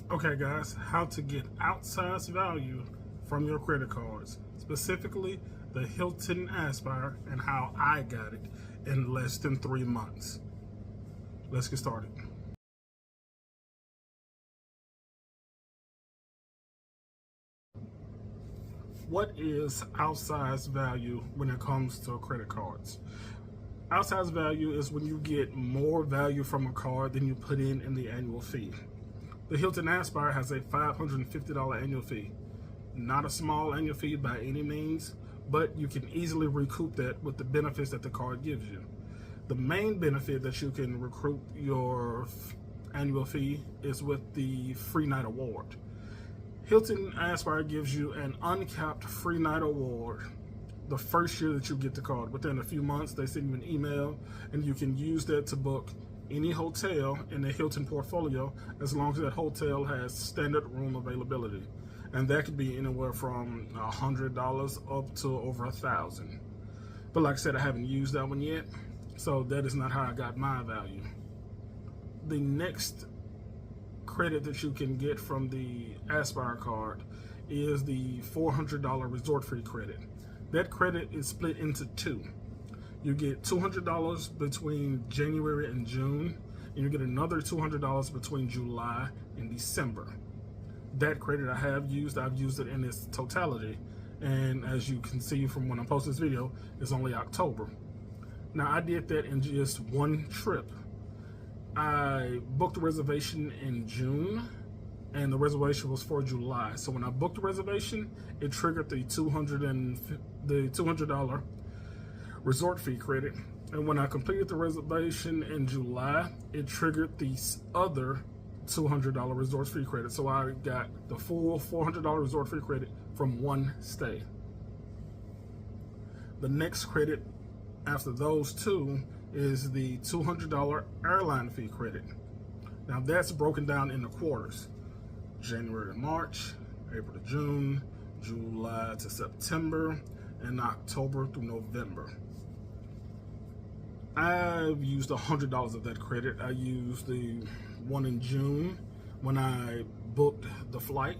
Okay guys, how to get outsized value from your credit cards, specifically the Hilton Aspire and how I got it in less than 3 months. Let's get started. What is outsized value when it comes to credit cards? Outsized value is when you get more value from a card than you put in the annual fee. The Hilton Aspire has a $550 annual fee. Not a small annual fee by any means, but you can easily recoup that with the benefits that the card gives you. The main benefit that you can recoup your annual fee is with the free night award. Hilton Aspire gives you an uncapped free night award the first year that you get the card. Within a few months, they send you an email, and you can use that to book any hotel in the Hilton portfolio as long as that hotel has standard room availability. And that could be anywhere from $100 up to over $1,000. But like I said, I haven't used that one yet, so that is not how I got my value. The next credit that you can get from the Aspire card is the $400 resort free credit. That credit is split into two. You get $200 between January and June, and you get another $200 between July and December. That credit I've used it in its totality, and as you can see from when I post this video, it's only October. Now I did that in just one trip. I booked a reservation in June, and the reservation was for July. So when I booked the reservation, it triggered the $200 resort fee credit. And when I completed the reservation in July, it triggered the other $200 resort fee credit. So I got the full $400 resort fee credit from one stay. The next credit after those two is the $200 airline fee credit. Now that's broken down into quarters. January to March, April to June, July to September, and October through November. I've used $100 of that credit. I used the one in June when I booked the flight.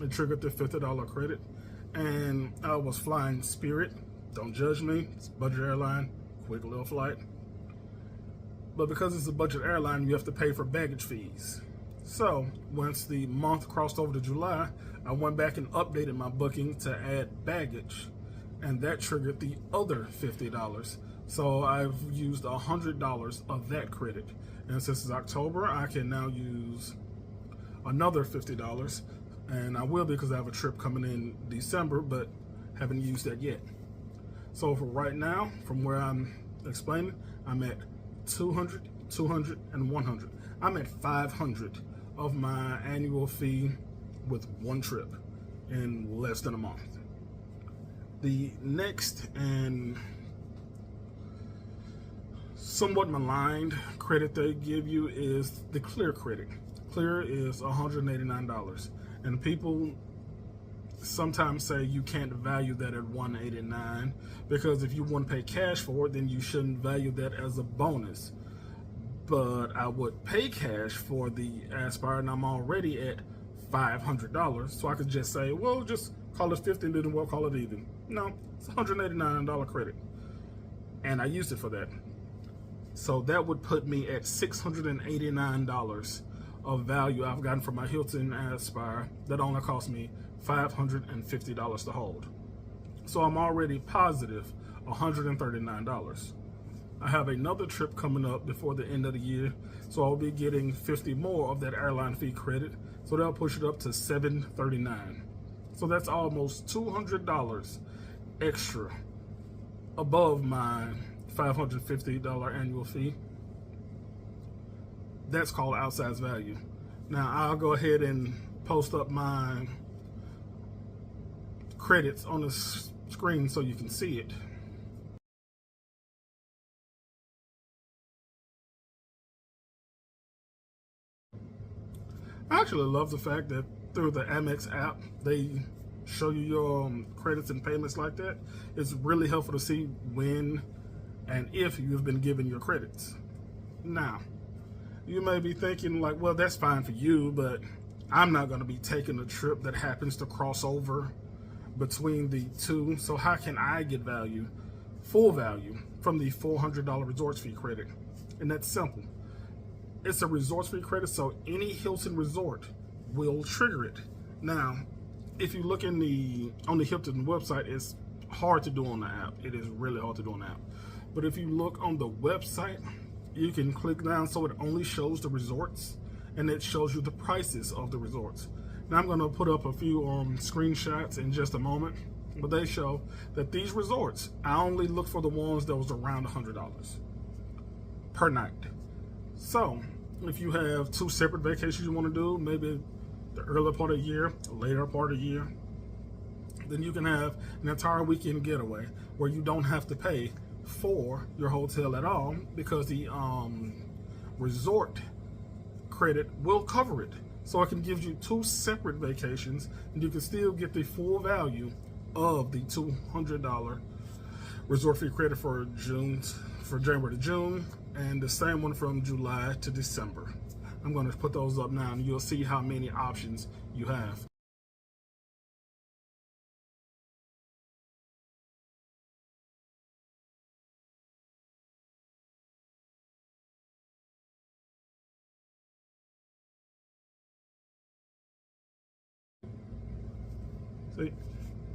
It triggered the $50 credit, and I was flying Spirit. Don't judge me, it's a budget airline, quick little flight. But because it's a budget airline, you have to pay for baggage fees. So once the month crossed over to July, I went back and updated my booking to add baggage, and that triggered the other $50. So I've used $100 of that credit. And since it's October, I can now use another $50, and I will because I have a trip coming in December, but haven't used that yet. So for right now, from where I'm explaining, I'm at 200, 200, and 100. I'm at 500 of my annual fee with one trip in less than a month. The next and somewhat maligned credit they give you is the Clear credit. Clear is $189, and people sometimes say you can't value that at $189 because if you want to pay cash for it, then you shouldn't value that as a bonus. But I would pay cash for the Aspire, and I'm already at $500, so I could just say, well, just call it 50 and then we'll call it even. No, it's a $189 credit, and I used it for that. So that would put me at $689 of value I've gotten from my Hilton Aspire that only cost me $550 to hold. So I'm already positive $139. I have another trip coming up before the end of the year, so I'll be getting 50 more of that airline fee credit, so they'll push it up to $739. So that's almost $200 extra above my $550 annual fee. That's called outsized value. Now I'll go ahead and post up my credits on the screen so you can see it. I actually love the fact that through the AMEX app, they show you your credits and payments like that. It's really helpful to see when and if you've been given your credits. Now, you may be thinking like, well, that's fine for you, but I'm not going to be taking a trip that happens to cross over between the two. So how can I get value, full value, from the $400 resorts fee credit? And that's simple. It's a resorts fee credit, so any Hilton resort will trigger it. Now, if you look on the Hilton website, it's hard to do on the app. It is really hard to do on the app. But if you look on the website, you can click down so it only shows the resorts, and it shows you the prices of the resorts. Now I'm going to put up a few screenshots in just a moment, but they show that these resorts, I only look for the ones that was around $100 per night. So if you have two separate vacations you want to do, maybe the earlier part of the year, the later part of the year, then you can have an entire weekend getaway where you don't have to pay for your hotel at all, because the resort credit will cover it. So it can give you two separate vacations, and you can still get the full value of the $200 resort fee credit for January to June, and the same one from July to December. I'm going to put those up now, and you'll see how many options you have. See,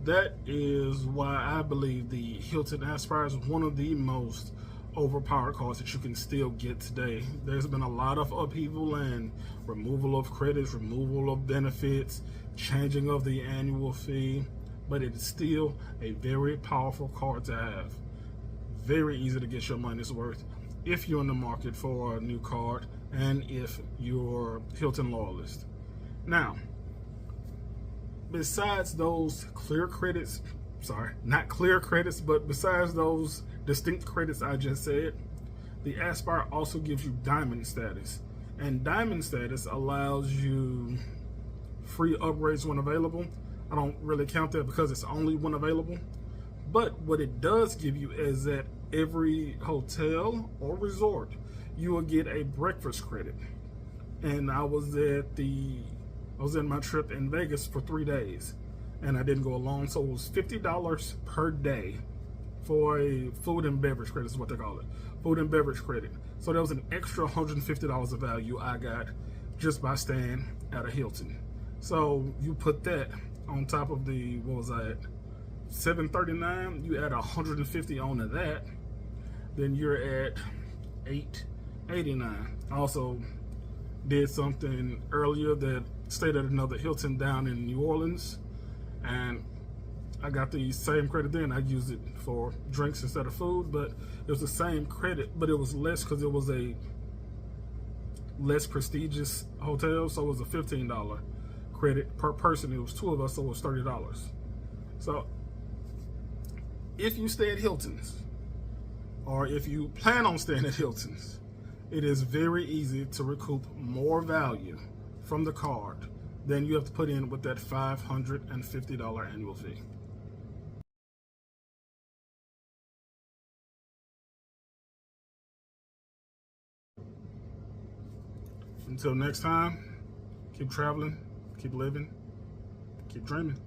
that is why I believe the Hilton Aspire is one of the most overpowered cards that you can still get today. There's been a lot of upheaval and removal of credits, removal of benefits, changing of the annual fee, but it's still a very powerful card to have. Very easy to get your money's worth if you're in the market for a new card and if you're Hilton loyalist. Now, besides those clear credits, not clear credits, but besides those distinct credits I just said, the Aspire also gives you diamond status. And diamond status allows you free upgrades when available. I don't really count that because it's only when available. But what it does give you is that every hotel or resort, you will get a breakfast credit. And I was in my trip in Vegas for 3 days, and I didn't go alone, so it was $50 per day for a food and beverage credit is what they call it, food and beverage credit. So there was an extra $150 of value I got just by staying at a Hilton. So you put that on top of the, what was I at, $739, you add $150 onto that, then you're at $889. Also did something earlier that stayed at another Hilton down in New Orleans, and I got the same credit then. I used it for drinks instead of food, but it was the same credit, but it was less because it was a less prestigious hotel, so it was a $15 credit per person. It was two of us, so it was $30. So if you stay at Hilton's, or if you plan on staying at Hilton's, it is very easy to recoup more value from the card than you have to put in with that $550 annual fee. Until next time, keep traveling, keep living, keep dreaming.